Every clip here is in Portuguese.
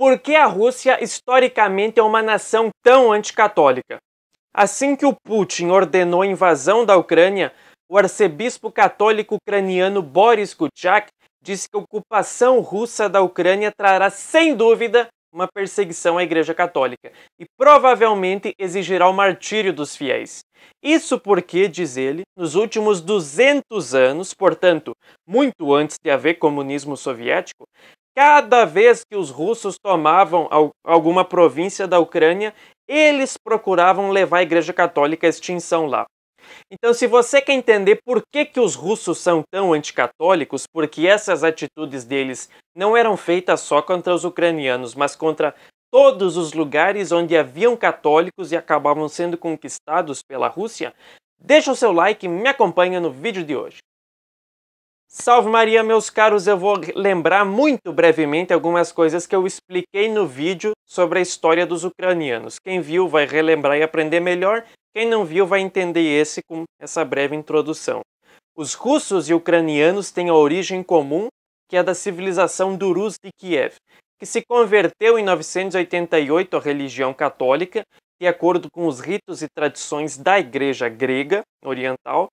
Por que a Rússia historicamente é uma nação tão anticatólica? Assim que o Putin ordenou a invasão da Ucrânia, o arcebispo católico ucraniano Boris Kuchak disse que a ocupação russa da Ucrânia trará, sem dúvida, uma perseguição à Igreja Católica e provavelmente exigirá o martírio dos fiéis. Isso porque, diz ele, nos últimos 200 anos, portanto, muito antes de haver comunismo soviético, cada vez que os russos tomavam alguma província da Ucrânia, eles procuravam levar a Igreja Católica à extinção lá. Então, se você quer entender por que os russos são tão anticatólicos, porque essas atitudes deles não eram feitas só contra os ucranianos, mas contra todos os lugares onde haviam católicos e acabavam sendo conquistados pela Rússia, deixa o seu like e me acompanha no vídeo de hoje. Salve Maria, meus caros! Eu vou lembrar muito brevemente algumas coisas que eu expliquei no vídeo sobre a história dos ucranianos. Quem viu vai relembrar e aprender melhor, quem não viu vai entender esse com essa breve introdução. Os russos e ucranianos têm a origem comum, que é da civilização do Rus de Kiev, que se converteu em 988 à religião católica, de acordo com os ritos e tradições da Igreja grega oriental,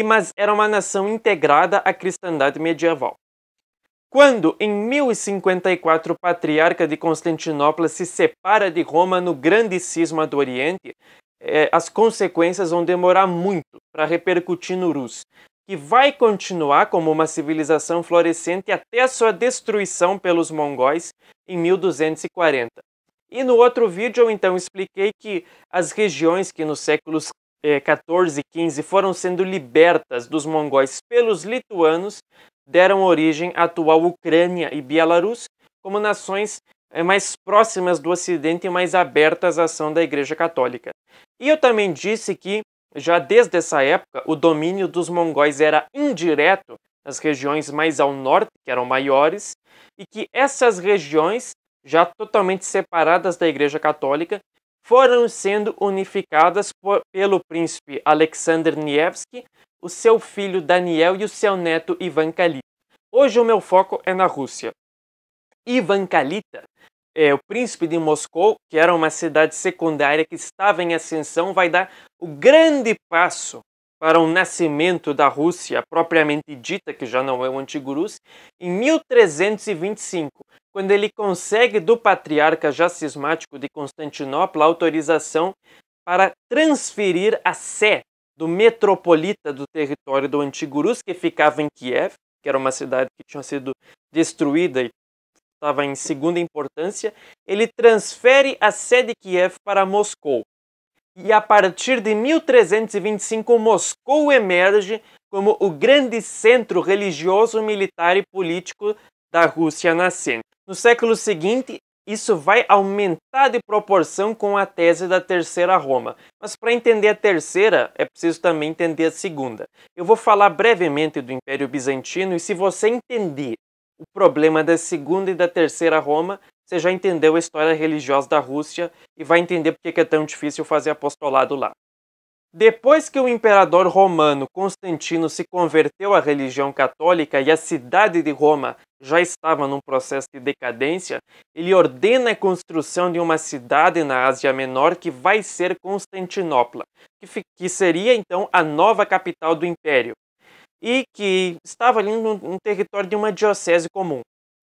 mas era uma nação integrada à cristandade medieval. Quando, em 1054, o patriarca de Constantinopla se separa de Roma no grande cisma do Oriente, as consequências vão demorar muito para repercutir no Rus, que vai continuar como uma civilização florescente até a sua destruição pelos mongóis em 1240. E no outro vídeo eu então expliquei que as regiões que nos séculos 14 e 15 foram sendo libertas dos mongóis pelos lituanos deram origem à atual Ucrânia e Bielorrússia como nações mais próximas do Ocidente e mais abertas à ação da Igreja Católica. E eu também disse que, já desde essa época, o domínio dos mongóis era indireto nas regiões mais ao norte, que eram maiores, e que essas regiões, já totalmente separadas da Igreja Católica, foram sendo unificadas pelo príncipe Alexander Nevsky, o seu filho Daniel e o seu neto Ivan Kalita. Hoje o meu foco é na Rússia. Ivan Kalita, o príncipe de Moscou, que era uma cidade secundária que estava em ascensão, vai dar o grande passo para o nascimento da Rússia propriamente dita, que já não é o antigo Rus, em 1325, quando ele consegue do patriarca já cismático de Constantinopla a autorização para transferir a sé do metropolita do território do antigo Rus, que ficava em Kiev, que era uma cidade que tinha sido destruída e estava em segunda importância, ele transfere a sé de Kiev para Moscou. E a partir de 1325, Moscou emerge como o grande centro religioso, militar e político da Rússia nascente. No século seguinte, isso vai aumentar de proporção com a tese da Terceira Roma. Mas para entender a terceira, é preciso também entender a segunda. Eu vou falar brevemente do Império Bizantino e se você entender o problema da segunda e da terceira Roma, você já entendeu a história religiosa da Rússia e vai entender por que é tão difícil fazer apostolado lá. Depois que o imperador romano Constantino se converteu à religião católica e a cidade de Roma já estava num processo de decadência, ele ordena a construção de uma cidade na Ásia Menor que vai ser Constantinopla, que seria então a nova capital do império e que estava ali no território de uma diocese comum.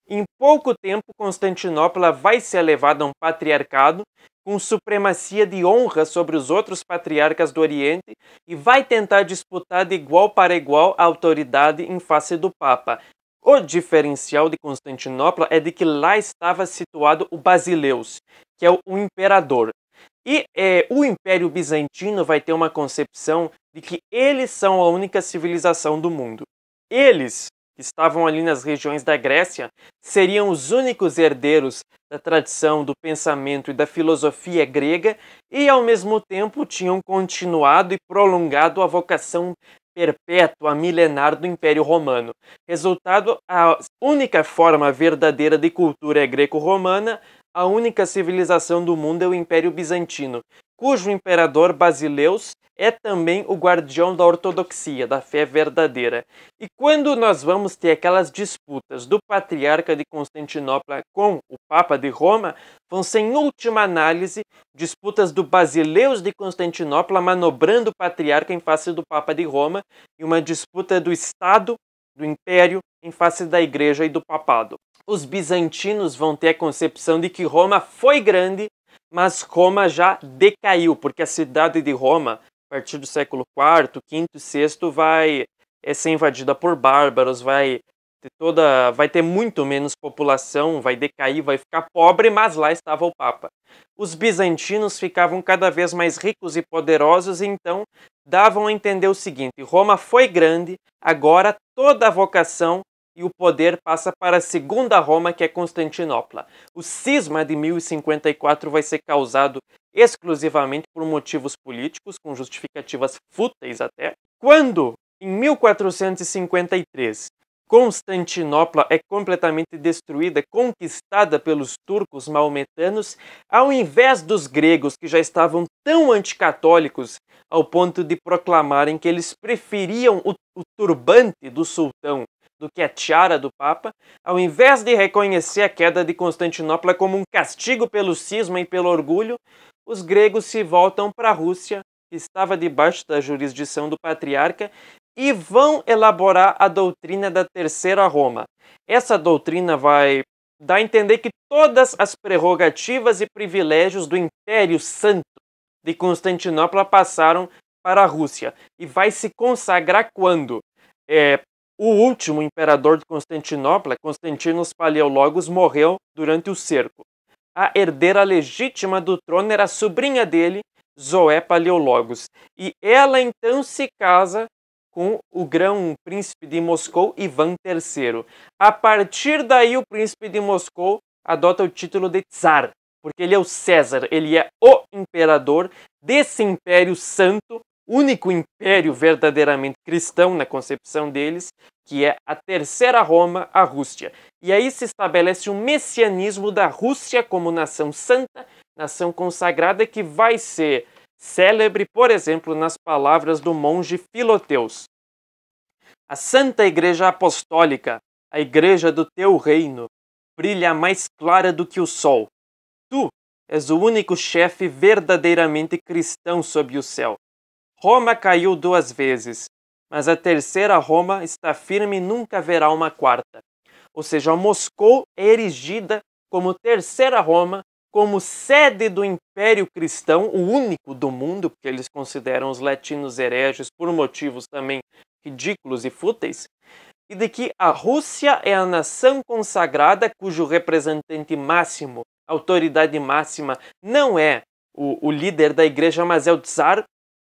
Em pouco tempo, Constantinopla vai ser elevada a um patriarcado com supremacia de honra sobre os outros patriarcas do Oriente e vai tentar disputar de igual para igual a autoridade em face do Papa. O diferencial de Constantinopla é de que lá estava situado o Basileus, que é o imperador. E o Império Bizantino vai ter uma concepção de que eles são a única civilização do mundo. Eles, que estavam ali nas regiões da Grécia, seriam os únicos herdeiros da tradição, do pensamento e da filosofia grega e, ao mesmo tempo, tinham continuado e prolongado a vocação perpétua, milenar do Império Romano. Resultado, a única forma verdadeira de cultura é greco-romana, a única civilização do mundo é o Império Bizantino, cujo imperador Basileus é também o guardião da ortodoxia, da fé verdadeira. E quando nós vamos ter aquelas disputas do patriarca de Constantinopla com o Papa de Roma, vão ser, em última análise, disputas do Basileus de Constantinopla manobrando o patriarca em face do Papa de Roma e uma disputa do Estado, do Império, em face da Igreja e do Papado. Os bizantinos vão ter a concepção de que Roma foi grande, mas Roma já decaiu, porque a cidade de Roma, a partir do século IV, V e VI, vai ser invadida por bárbaros, vai ter muito menos população, vai decair, vai ficar pobre, mas lá estava o Papa. Os bizantinos ficavam cada vez mais ricos e poderosos, e então davam a entender o seguinte: Roma foi grande, agora toda a vocação e o poder passa para a segunda Roma, que é Constantinopla. O cisma de 1054 vai ser causado exclusivamente por motivos políticos, com justificativas fúteis até. Quando, em 1453, Constantinopla é completamente destruída, conquistada pelos turcos maometanos, ao invés dos gregos, que já estavam tão anticatólicos ao ponto de proclamarem que eles preferiam o turbante do sultão do que a tiara do Papa, ao invés de reconhecer a queda de Constantinopla como um castigo pelo cisma e pelo orgulho, os gregos se voltam para a Rússia, que estava debaixo da jurisdição do patriarca, e vão elaborar a doutrina da Terceira Roma. Essa doutrina vai dar a entender que todas as prerrogativas e privilégios do Império Santo de Constantinopla passaram para a Rússia, e vai se consagrar quando o último imperador de Constantinopla, Constantinos Paleologos, morreu durante o cerco. A herdeira legítima do trono era a sobrinha dele, Zoé Paleologos, e ela então se casa com o grão-príncipe de Moscou, Ivan III. A partir daí, o príncipe de Moscou adota o título de Tsar, porque ele é o César, ele é o imperador desse Império Santo, único império verdadeiramente cristão na concepção deles, que é a Terceira Roma, a Rússia. E aí se estabelece um messianismo da Rússia como nação santa, nação consagrada, que vai ser célebre, por exemplo, nas palavras do monge Filoteus. A Santa Igreja Apostólica, a Igreja do teu reino, brilha mais clara do que o sol. Tu és o único chefe verdadeiramente cristão sob o céu. Roma caiu 2 vezes, mas a Terceira Roma está firme e nunca haverá uma quarta. Ou seja, Moscou é erigida como Terceira Roma, como sede do Império Cristão, o único do mundo, porque eles consideram os latinos hereges por motivos também ridículos e fúteis, e de que a Rússia é a nação consagrada cujo representante máximo, autoridade máxima, não é o líder da igreja, mas é o Tsar,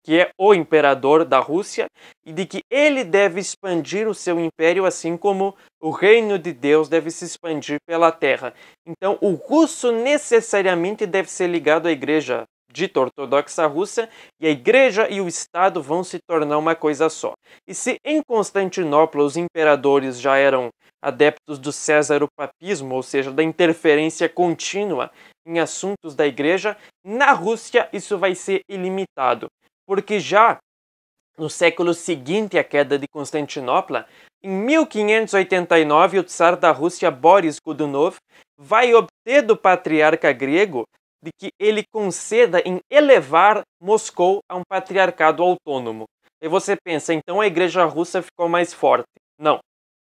que é o imperador da Rússia, e de que ele deve expandir o seu império assim como o reino de Deus deve se expandir pela terra. Então, o russo necessariamente deve ser ligado à igreja dita ortodoxa russa, e a igreja e o Estado vão se tornar uma coisa só. E se em Constantinopla os imperadores já eram adeptos do césaropapismo, ou seja, da interferência contínua em assuntos da igreja, na Rússia isso vai ser ilimitado. Porque já no século seguinte à queda de Constantinopla, em 1589, o czar da Rússia, Boris Godunov, vai obter do patriarca grego de que ele conceda em elevar Moscou a um patriarcado autônomo. E você pensa, então a igreja russa ficou mais forte. Não,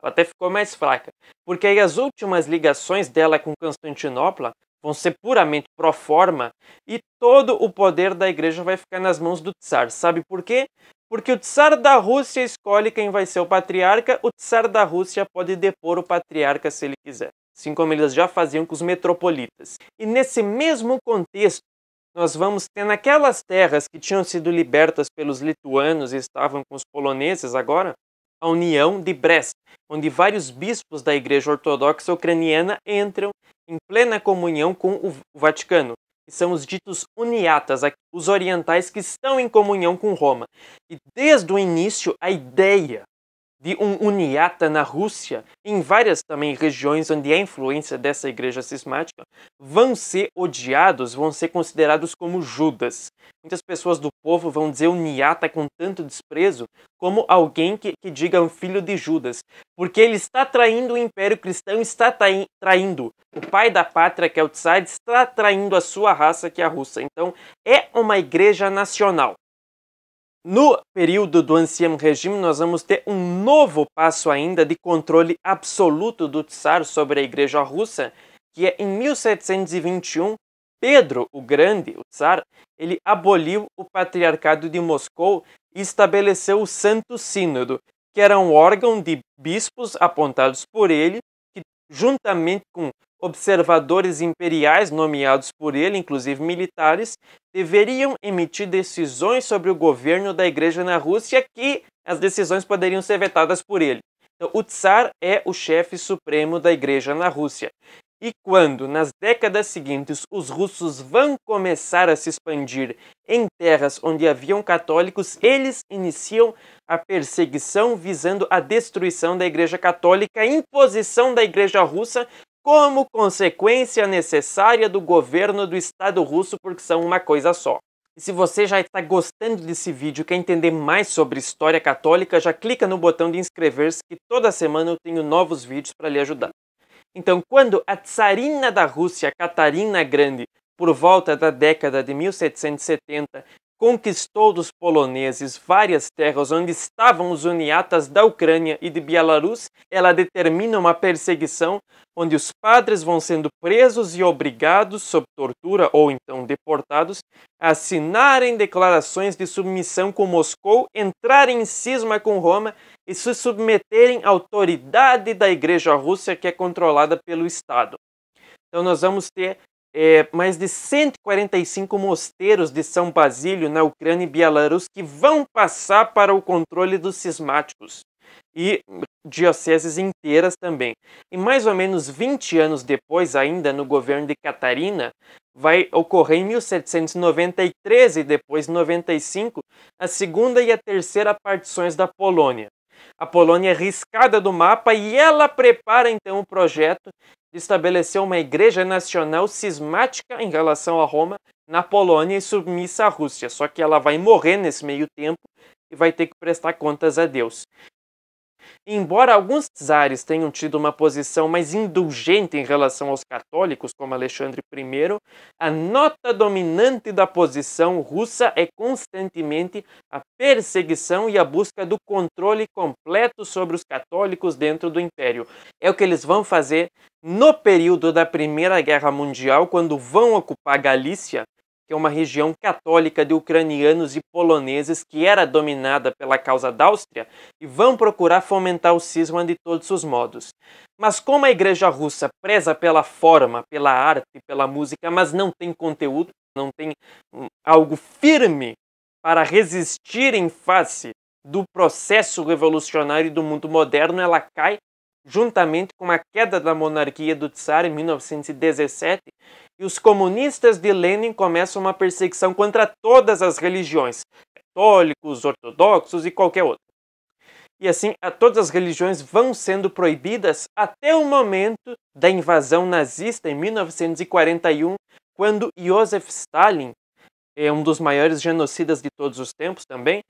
ela até ficou mais fraca, porque aí as últimas ligações dela com Constantinopla vão ser puramente pro forma, e todo o poder da igreja vai ficar nas mãos do czar. Sabe por quê? Porque o czar da Rússia escolhe quem vai ser o patriarca, o czar da Rússia pode depor o patriarca se ele quiser, assim como eles já faziam com os metropolitas. E nesse mesmo contexto, nós vamos ter naquelas terras que tinham sido libertas pelos lituanos e estavam com os poloneses agora, a União de Brest, onde vários bispos da Igreja Ortodoxa Ucraniana entram em plena comunhão com o Vaticano, que são os ditos uniatas, os orientais que estão em comunhão com Roma. E desde o início, a ideia de um uniata na Rússia, em várias também regiões onde há influência dessa igreja cismática, vão ser odiados, vão ser considerados como Judas. Muitas pessoas do povo vão dizer uniata com tanto desprezo como alguém que diga um filho de Judas, porque ele está traindo o Império Cristão, está traindo o pai da pátria, que é o Tsar, está traindo a sua raça, que é a russa. Então, é uma igreja nacional. No período do Ancien Regime, nós vamos ter um novo passo ainda de controle absoluto do Tsar sobre a Igreja Russa, que é em 1721, Pedro o Grande, o Tsar, ele aboliu o Patriarcado de Moscou e estabeleceu o Santo Sínodo, que era um órgão de bispos apontados por ele, que juntamente com observadores imperiais nomeados por ele, inclusive militares, deveriam emitir decisões sobre o governo da igreja na Rússia, que as decisões poderiam ser vetadas por ele. Então, o Tsar é o chefe supremo da igreja na Rússia. E quando, nas décadas seguintes, os russos vão começar a se expandir em terras onde haviam católicos, eles iniciam a perseguição visando a destruição da igreja católica, a imposição da igreja russa como consequência necessária do governo do Estado russo, porque são uma coisa só. E se você já está gostando desse vídeo e quer entender mais sobre história católica, já clica no botão de inscrever-se, que toda semana eu tenho novos vídeos para lhe ajudar. Então, quando a tsarina da Rússia, Catarina Grande, por volta da década de 1770, conquistou dos poloneses várias terras onde estavam os uniatas da Ucrânia e de Bielorrússia, ela determina uma perseguição onde os padres vão sendo presos e obrigados, sob tortura ou então deportados, a assinarem declarações de submissão com Moscou, entrarem em cisma com Roma e se submeterem à autoridade da Igreja Russa, que é controlada pelo Estado. Então nós vamos ter mais de 145 mosteiros de São Basílio na Ucrânia e Bielorrússia que vão passar para o controle dos cismáticos e dioceses inteiras também. E mais ou menos 20 anos depois, ainda no governo de Catarina, vai ocorrer em 1793 e depois 95 a segunda e a terceira partições da Polônia. A Polônia é riscada do mapa e ela prepara então o projeto de estabelecer uma igreja nacional cismática em relação a Roma na Polônia e submissa à Rússia. Só que ela vai morrer nesse meio tempo e vai ter que prestar contas a Deus. Embora alguns czares tenham tido uma posição mais indulgente em relação aos católicos, como Alexandre I, a nota dominante da posição russa é constantemente a perseguição e a busca do controle completo sobre os católicos dentro do império. É o que eles vão fazer no período da Primeira Guerra Mundial, quando vão ocupar Galícia, que é uma região católica de ucranianos e poloneses que era dominada pela causa da Áustria, e vão procurar fomentar o cisma de todos os modos. Mas como a igreja russa preza pela forma, pela arte, pela música, mas não tem conteúdo, não tem algo firme para resistir em face do processo revolucionário do mundo moderno, ela cai juntamente com a queda da monarquia do Tsar em 1917, e os comunistas de Lenin começam uma perseguição contra todas as religiões, católicos, ortodoxos e qualquer outra. E assim, todas as religiões vão sendo proibidas até o momento da invasão nazista em 1941, quando Joseph Stalin, um dos maiores genocidas de todos os tempos também,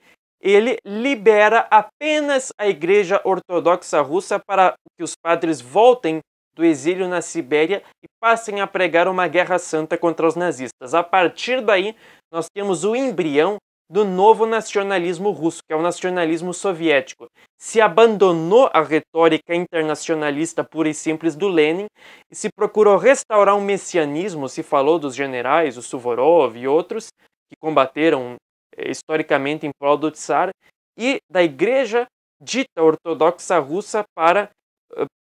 ele libera apenas a Igreja Ortodoxa Russa para que os padres voltem do exílio na Sibéria e passem a pregar uma guerra santa contra os nazistas. A partir daí, nós temos o embrião do novo nacionalismo russo, que é o nacionalismo soviético. Se abandonou a retórica internacionalista pura e simples do Lenin e se procurou restaurar um messianismo, se falou dos generais, o Suvorov e outros, que combateram historicamente em prol do Tsar, e da igreja dita ortodoxa russa para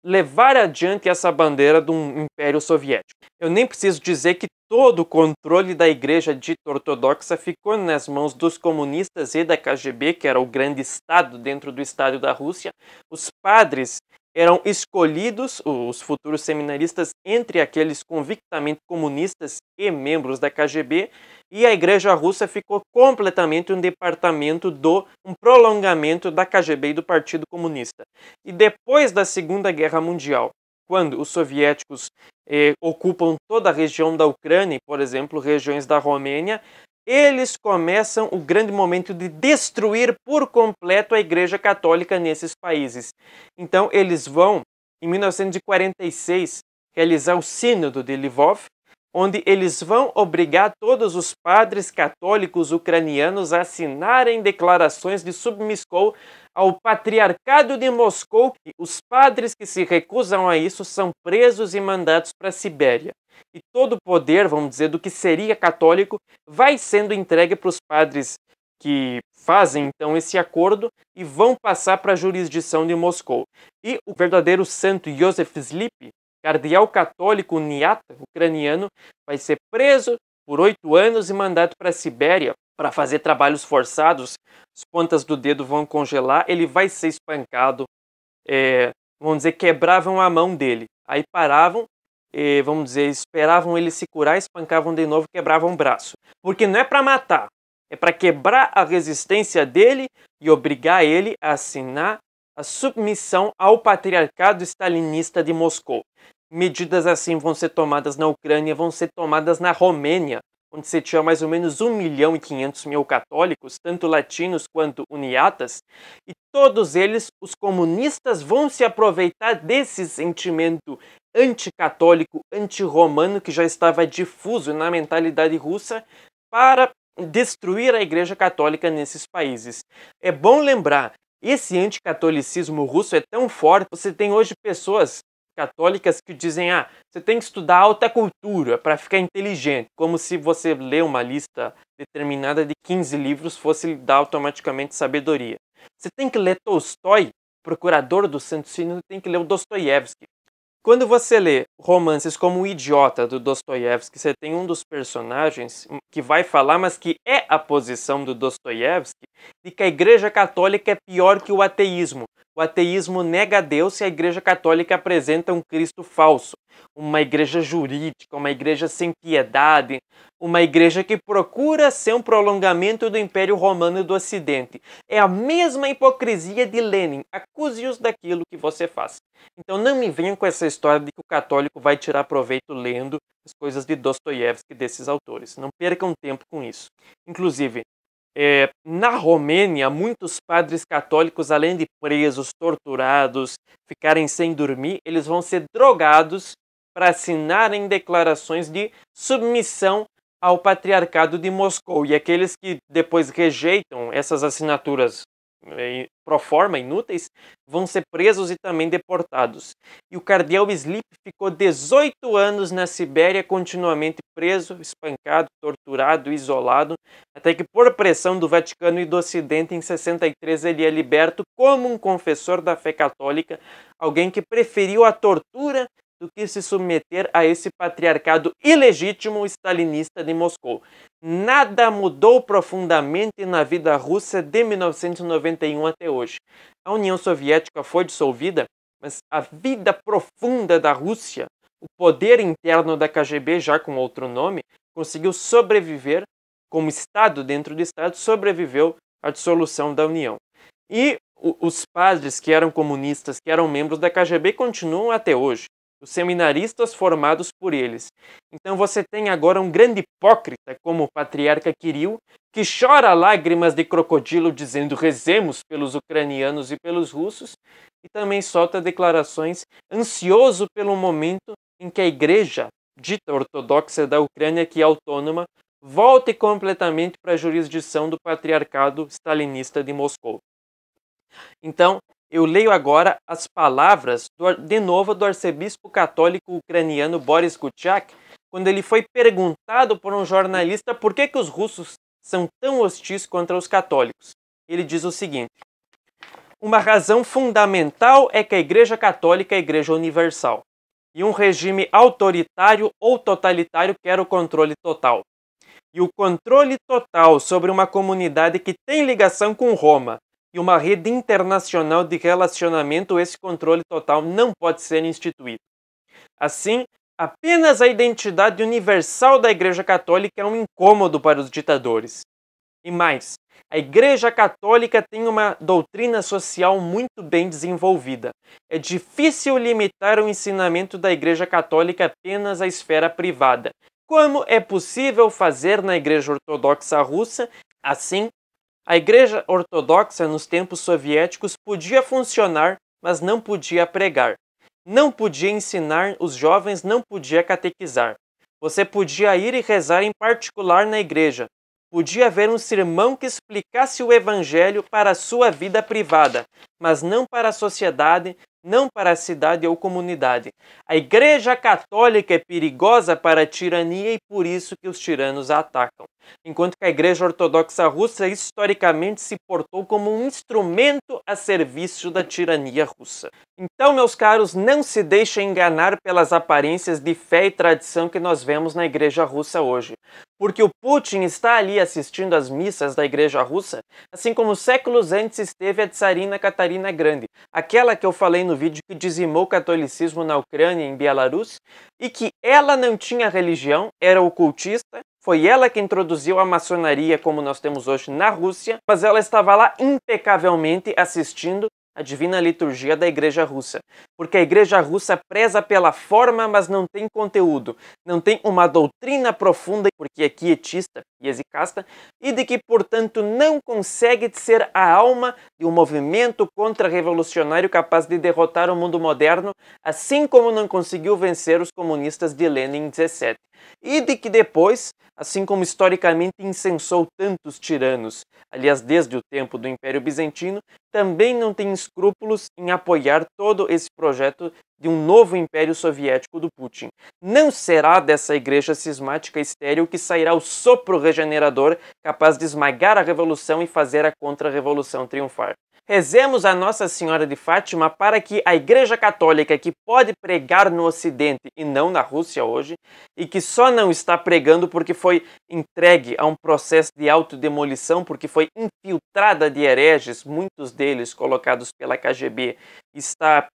levar adiante essa bandeira de um império soviético. Eu nem preciso dizer que todo o controle da igreja dita ortodoxa ficou nas mãos dos comunistas e da KGB, que era o grande Estado dentro do Estado da Rússia. Os padres eram escolhidos, os futuros seminaristas, entre aqueles convictamente comunistas e membros da KGB, e a Igreja Russa ficou completamente um departamento um prolongamento da KGB e do Partido Comunista. E depois da Segunda Guerra Mundial, quando os soviéticos ocupam toda a região da Ucrânia, por exemplo, regiões da Romênia, eles começam o grande momento de destruir por completo a Igreja Católica nesses países. Então eles vão, em 1946, realizar o Sínodo de Lvov, onde eles vão obrigar todos os padres católicos ucranianos a assinarem declarações de submissão ao Patriarcado de Moscou. Os padres que se recusam a isso são presos e mandados para a Sibéria. E todo o poder, vamos dizer, do que seria católico, vai sendo entregue para os padres que fazem então esse acordo e vão passar para a jurisdição de Moscou. E o verdadeiro santo Yosef Slipy, cardeal católico uniata ucraniano, vai ser preso por 8 anos e mandado para a Sibéria para fazer trabalhos forçados. As pontas do dedo vão congelar, ele vai ser espancado, vamos dizer, quebravam a mão dele. Aí paravam, vamos dizer, esperavam ele se curar, espancavam de novo, quebravam o braço. Porque não é para matar, é para quebrar a resistência dele e obrigar ele a assinar a submissão ao patriarcado stalinista de Moscou. Medidas assim vão ser tomadas na Ucrânia, vão ser tomadas na Romênia, onde se tinha mais ou menos 1.500.000 católicos, tanto latinos quanto uniatas, e todos eles, os comunistas, vão se aproveitar desse sentimento anticatólico, antirromano, que já estava difuso na mentalidade russa, para destruir a Igreja Católica nesses países. É bom lembrar, esse anticatolicismo russo é tão forte, você tem hoje pessoas católicas que dizem, você tem que estudar alta cultura para ficar inteligente, como se você ler uma lista determinada de 15 livros fosse lhe dar automaticamente sabedoria. Você tem que ler Tolstói, procurador do Santo Sínodo, tem que ler o Dostoiévski. Quando você lê romances como O Idiota, do Dostoiévski, você tem um dos personagens que vai falar, mas que é a posição do Dostoiévski, de que a Igreja Católica é pior que o ateísmo. O ateísmo nega Deus e a Igreja Católica apresenta um Cristo falso. Uma igreja jurídica, uma igreja sem piedade, uma igreja que procura ser um prolongamento do Império Romano do Ocidente. É a mesma hipocrisia de Lenin. Acuse-os daquilo que você faz. Então não me venham com essa história de que o católico vai tirar proveito lendo as coisas de Dostoiévski, desses autores. Não percam tempo com isso. Inclusive, na Romênia, muitos padres católicos, além de presos, torturados, ficarem sem dormir, eles vão ser drogados para assinarem declarações de submissão ao Patriarcado de Moscou. E aqueles que depois rejeitam essas assinaturas pro forma, inúteis, vão ser presos e também deportados. E o cardeal Slipy ficou 18 anos na Sibéria, continuamente preso, espancado, torturado, isolado, até que por pressão do Vaticano e do Ocidente, em 63, ele é liberto como um confessor da fé católica, alguém que preferiu a tortura do que se submeter a esse patriarcado ilegítimo stalinista de Moscou. Nada mudou profundamente na vida russa de 1991 até hoje. A União Soviética foi dissolvida, mas a vida profunda da Rússia, o poder interno da KGB, já com outro nome, conseguiu sobreviver, como Estado dentro do Estado, sobreviveu à dissolução da União. E os padres que eram comunistas, que eram membros da KGB, continuam até hoje. Os seminaristas formados por eles. Então você tem agora um grande hipócrita como o patriarca Kirill, que chora lágrimas de crocodilo dizendo rezemos pelos ucranianos e pelos russos, e também solta declarações ansioso pelo momento em que a igreja dita ortodoxa da Ucrânia, que é autônoma, volte completamente para a jurisdição do patriarcado stalinista de Moscou. Então, eu leio agora as palavras, de novo, do arcebispo católico ucraniano Boris Kuchak, quando ele foi perguntado por um jornalista por que os russos são tão hostis contra os católicos. Ele diz o seguinte: uma razão fundamental é que a Igreja Católica é a Igreja Universal, e um regime autoritário ou totalitário quer o controle total. E o controle total sobre uma comunidade que tem ligação com Roma, e uma rede internacional de relacionamento, esse controle total não pode ser instituído. Assim, apenas a identidade universal da Igreja Católica é um incômodo para os ditadores. E mais, a Igreja Católica tem uma doutrina social muito bem desenvolvida. É difícil limitar o ensinamento da Igreja Católica apenas à esfera privada, como é possível fazer na Igreja Ortodoxa Russa. Assim, a Igreja Ortodoxa nos tempos soviéticos podia funcionar, mas não podia pregar. Não podia ensinar os jovens, não podia catequizar. Você podia ir e rezar em particular na igreja. Podia haver um sermão que explicasse o evangelho para a sua vida privada, mas não para a sociedade, não para a cidade ou comunidade. A Igreja Católica é perigosa para a tirania e por isso que os tiranos a atacam. Enquanto que a Igreja Ortodoxa Russa historicamente se portou como um instrumento a serviço da tirania russa. Então, meus caros, não se deixem enganar pelas aparências de fé e tradição que nós vemos na Igreja Russa hoje. Porque o Putin está ali assistindo às missas da Igreja Russa, assim como séculos antes esteve a tsarina Catarina Grande, aquela que eu falei no vídeo que dizimou o catolicismo na Ucrânia e em Belarus, e que ela não tinha religião, era ocultista. Foi ela que introduziu a maçonaria como nós temos hoje na Rússia, mas ela estava lá impecavelmente assistindo a divina liturgia da Igreja Russa. Porque a Igreja Russa preza pela forma, mas não tem conteúdo. Não tem uma doutrina profunda, porque é quietista e exicasta, e de que, portanto, não consegue ser a alma de um movimento contra-revolucionário capaz de derrotar o mundo moderno, assim como não conseguiu vencer os comunistas de Lenin em 17. E de que depois, assim como historicamente incensou tantos tiranos, aliás, desde o tempo do Império Bizantino, também não tem escrúpulos em apoiar todo esse projeto de um novo Império Soviético do Putin. Não será dessa igreja cismática estéril que sairá o sopro regenerador capaz de esmagar a revolução e fazer a contra-revolução triunfar. Rezemos a Nossa Senhora de Fátima para que a Igreja Católica, que pode pregar no Ocidente e não na Rússia hoje, e que só não está pregando porque foi entregue a um processo de autodemolição, porque foi infiltrada de hereges, muitos deles colocados pela KGB, está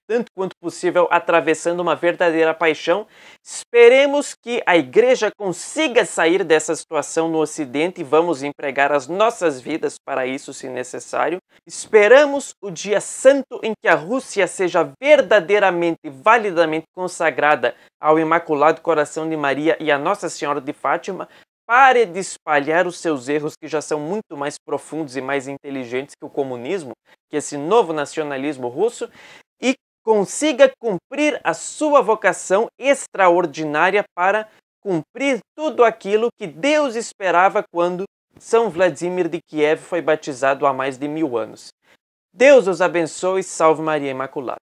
tanto quanto possível atravessando uma verdadeira paixão. Esperemos que a igreja consiga sair dessa situação no Ocidente e vamos empregar as nossas vidas para isso, se necessário. Esperamos o dia santo em que a Rússia seja verdadeiramente, validamente consagrada ao Imaculado Coração de Maria e a Nossa Senhora de Fátima. Pare de espalhar os seus erros, que já são muito mais profundos e mais inteligentes que o comunismo, que esse novo nacionalismo russo, e consiga cumprir a sua vocação extraordinária para cumprir tudo aquilo que Deus esperava quando São Vladimir de Kiev foi batizado há mais de 1000 anos. Deus os abençoe e salve Maria Imaculada.